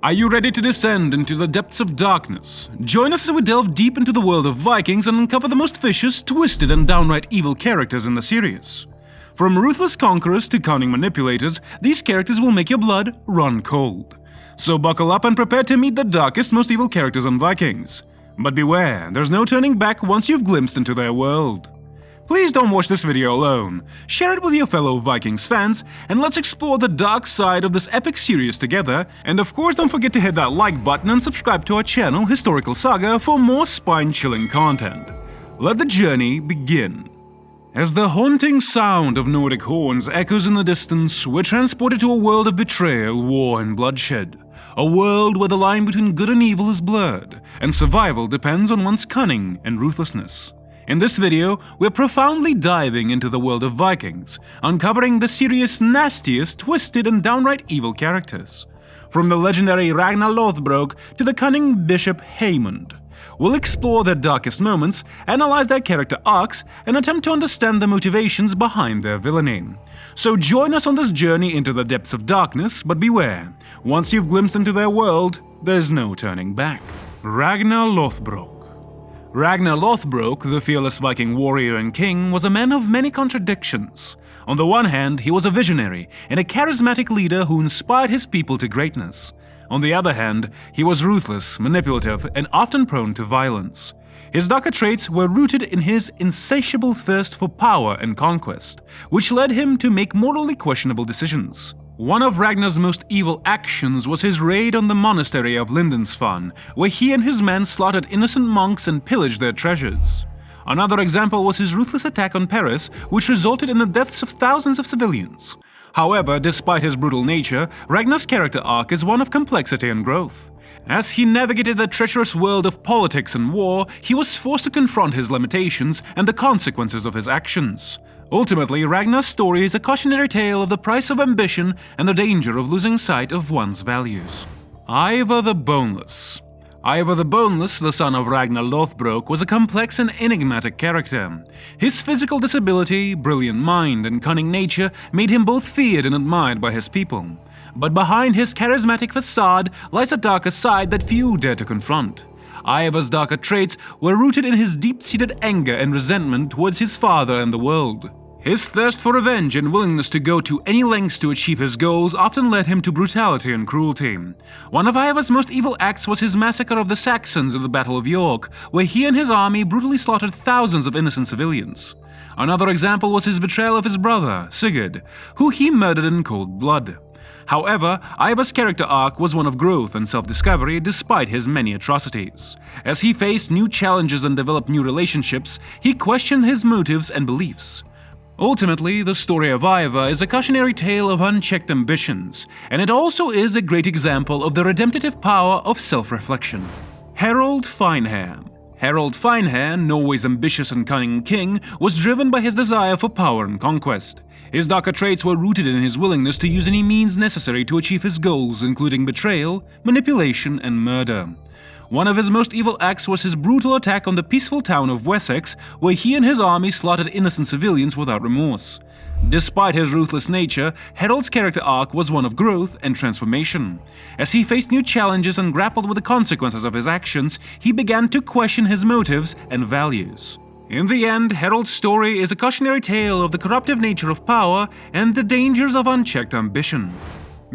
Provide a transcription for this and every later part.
Are you ready to descend into the depths of darkness? Join us as we delve deep into the world of Vikings and uncover the most vicious, twisted, and downright evil characters in the series. From ruthless conquerors to cunning manipulators, these characters will make your blood run cold. So buckle up and prepare to meet the darkest, most evil characters on Vikings. But beware, there's no turning back once you've glimpsed into their world. Please don't watch this video alone. Share it with your fellow Vikings fans, and let's explore the dark side of this epic series together. And of course, don't forget to hit that like button and subscribe to our channel, Historical Saga, for more spine-chilling content. Let the journey begin. As the haunting sound of Nordic horns echoes in the distance, we're transported to a world of betrayal, war, and bloodshed. A world where the line between good and evil is blurred, and survival depends on one's cunning and ruthlessness. In this video, we're profoundly diving into the world of Vikings, uncovering the series' nastiest, twisted, and downright evil characters. From the legendary Ragnar Lothbrok to the cunning Bishop Haemund. We'll explore their darkest moments, analyze their character arcs, and attempt to understand the motivations behind their villainy. So join us on this journey into the depths of darkness, but beware, once you've glimpsed into their world, there's no turning back. Ragnar Lothbrok. Ragnar Lothbrok, the fearless Viking warrior and king, was a man of many contradictions. On the one hand, he was a visionary and a charismatic leader who inspired his people to greatness. On the other hand, he was ruthless, manipulative, and often prone to violence. His darker traits were rooted in his insatiable thirst for power and conquest, which led him to make morally questionable decisions. One of Ragnar's most evil actions was his raid on the monastery of Lindisfarne, where he and his men slaughtered innocent monks and pillaged their treasures. Another example was his ruthless attack on Paris, which resulted in the deaths of thousands of civilians. However, despite his brutal nature, Ragnar's character arc is one of complexity and growth. As he navigated the treacherous world of politics and war, he was forced to confront his limitations and the consequences of his actions. Ultimately, Ragnar's story is a cautionary tale of the price of ambition and the danger of losing sight of one's values. Ivar the Boneless. Ivar the Boneless, the son of Ragnar Lothbrok, was a complex and enigmatic character. His physical disability, brilliant mind, and cunning nature made him both feared and admired by his people. But behind his charismatic facade lies a darker side that few dare to confront. Ivar's darker traits were rooted in his deep-seated anger and resentment towards his father and the world. His thirst for revenge and willingness to go to any lengths to achieve his goals often led him to brutality and cruelty. One of Ivar's most evil acts was his massacre of the Saxons in the Battle of York, where he and his army brutally slaughtered thousands of innocent civilians. Another example was his betrayal of his brother, Sigurd, who he murdered in cold blood. However, Ivar's character arc was one of growth and self-discovery despite his many atrocities. As he faced new challenges and developed new relationships, he questioned his motives and beliefs. Ultimately, the story of Ivar is a cautionary tale of unchecked ambitions, and it also is a great example of the redemptive power of self-reflection. Harald Finehair. Harald Finehair, Norway's ambitious and cunning king, was driven by his desire for power and conquest. His darker traits were rooted in his willingness to use any means necessary to achieve his goals, including betrayal, manipulation, and murder. One of his most evil acts was his brutal attack on the peaceful town of Wessex, where he and his army slaughtered innocent civilians without remorse. Despite his ruthless nature, Harald's character arc was one of growth and transformation. As he faced new challenges and grappled with the consequences of his actions, he began to question his motives and values. In the end, Harald's story is a cautionary tale of the corruptive nature of power and the dangers of unchecked ambition.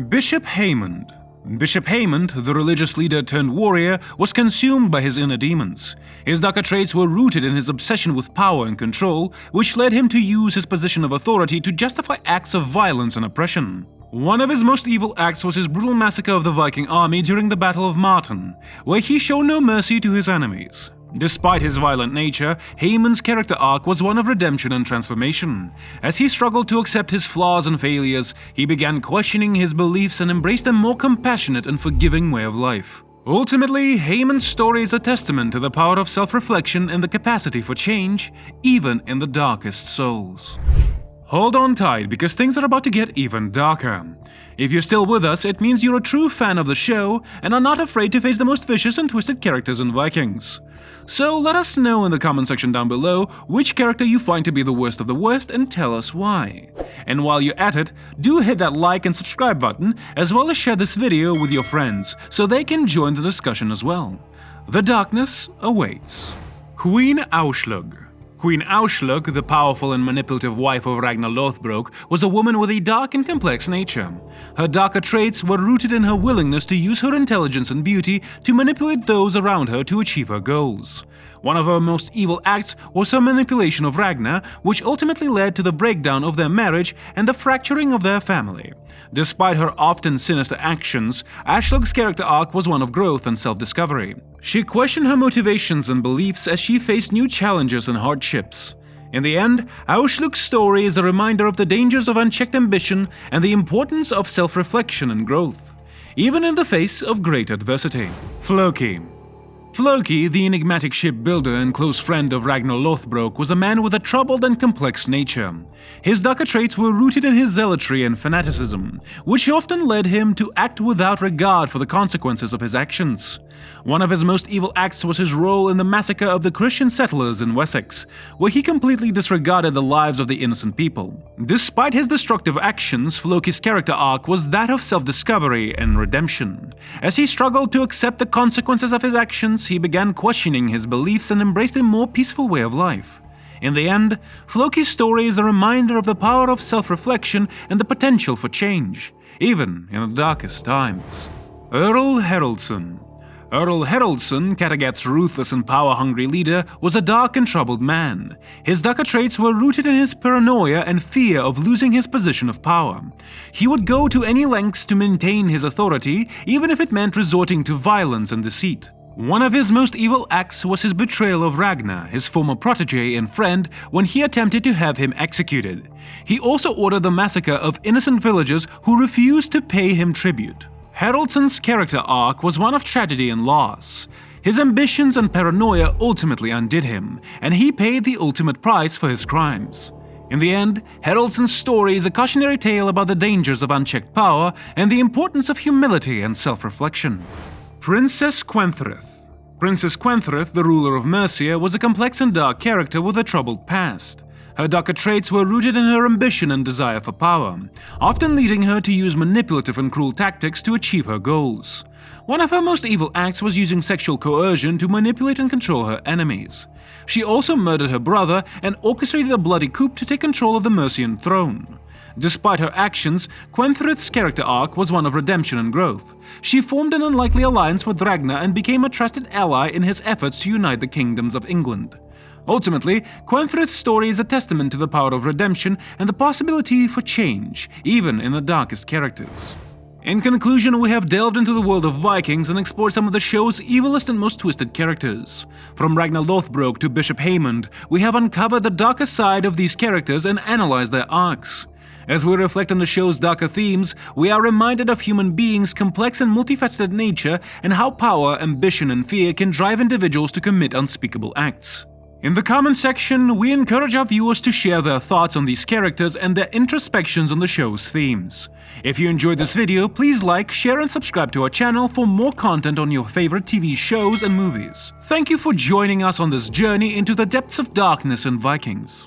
Bishop Haemund. Bishop Haemund, the religious leader turned warrior, was consumed by his inner demons. His darker traits were rooted in his obsession with power and control, which led him to use his position of authority to justify acts of violence and oppression. One of his most evil acts was his brutal massacre of the Viking army during the Battle of Marton, where he showed no mercy to his enemies. Despite his violent nature, Haemund's character arc was one of redemption and transformation. As he struggled to accept his flaws and failures, he began questioning his beliefs and embraced a more compassionate and forgiving way of life. Ultimately, Haemund's story is a testament to the power of self-reflection and the capacity for change, even in the darkest souls. Hold on tight, because things are about to get even darker. If you're still with us, it means you're a true fan of the show and are not afraid to face the most vicious and twisted characters in Vikings. So let us know in the comment section down below which character you find to be the worst of the worst and tell us why. And while you're at it, do hit that like and subscribe button, as well as share this video with your friends so they can join the discussion as well. The darkness awaits. Queen Aurslug. Queen Aurslug, the powerful and manipulative wife of Ragnar Lothbrok, was a woman with a dark and complex nature. Her darker traits were rooted in her willingness to use her intelligence and beauty to manipulate those around her to achieve her goals. One of her most evil acts was her manipulation of Ragnar, which ultimately led to the breakdown of their marriage and the fracturing of their family. Despite her often sinister actions, Aurslug's character arc was one of growth and self-discovery. She questioned her motivations and beliefs as she faced new challenges and hardships. In the end, Aurslug's story is a reminder of the dangers of unchecked ambition and the importance of self-reflection and growth, even in the face of great adversity. Floki. Floki, the enigmatic shipbuilder and close friend of Ragnar Lothbrok, was a man with a troubled and complex nature. His darker traits were rooted in his zealotry and fanaticism, which often led him to act without regard for the consequences of his actions. One of his most evil acts was his role in the massacre of the Christian settlers in Wessex, where he completely disregarded the lives of the innocent people. Despite his destructive actions, Floki's character arc was that of self-discovery and redemption. As he struggled to accept the consequences of his actions, he began questioning his beliefs and embraced a more peaceful way of life. In the end, Floki's story is a reminder of the power of self-reflection and the potential for change, even in the darkest times. Earl Haraldsson. Earl Haraldsson, Kattegat's ruthless and power-hungry leader, was a dark and troubled man. His darker traits were rooted in his paranoia and fear of losing his position of power. He would go to any lengths to maintain his authority, even if it meant resorting to violence and deceit. One of his most evil acts was his betrayal of Ragnar, his former protege and friend, when he attempted to have him executed. He also ordered the massacre of innocent villagers who refused to pay him tribute. Haraldsson's character arc was one of tragedy and loss. His ambitions and paranoia ultimately undid him, and he paid the ultimate price for his crimes. In the end, Haraldsson's story is a cautionary tale about the dangers of unchecked power and the importance of humility and self-reflection. Princess Quenthrith. Princess Quenthrith, the ruler of Mercia, was a complex and dark character with a troubled past. Her darker traits were rooted in her ambition and desire for power, often leading her to use manipulative and cruel tactics to achieve her goals. One of her most evil acts was using sexual coercion to manipulate and control her enemies. She also murdered her brother and orchestrated a bloody coup to take control of the Mercian throne. Despite her actions, Quenthrith's character arc was one of redemption and growth. She formed an unlikely alliance with Ragnar and became a trusted ally in his efforts to unite the kingdoms of England. Ultimately, Quenthrith's story is a testament to the power of redemption and the possibility for change, even in the darkest characters. In conclusion, we have delved into the world of Vikings and explored some of the show's evilest and most twisted characters. From Ragnar Lothbrok to Bishop Haemond, we have uncovered the darker side of these characters and analyzed their arcs. As we reflect on the show's darker themes, we are reminded of human beings' complex and multifaceted nature and how power, ambition, and fear can drive individuals to commit unspeakable acts. In the comment section, we encourage our viewers to share their thoughts on these characters and their introspections on the show's themes. If you enjoyed this video, please like, share, and subscribe to our channel for more content on your favorite TV shows and movies. Thank you for joining us on this journey into the depths of darkness and Vikings.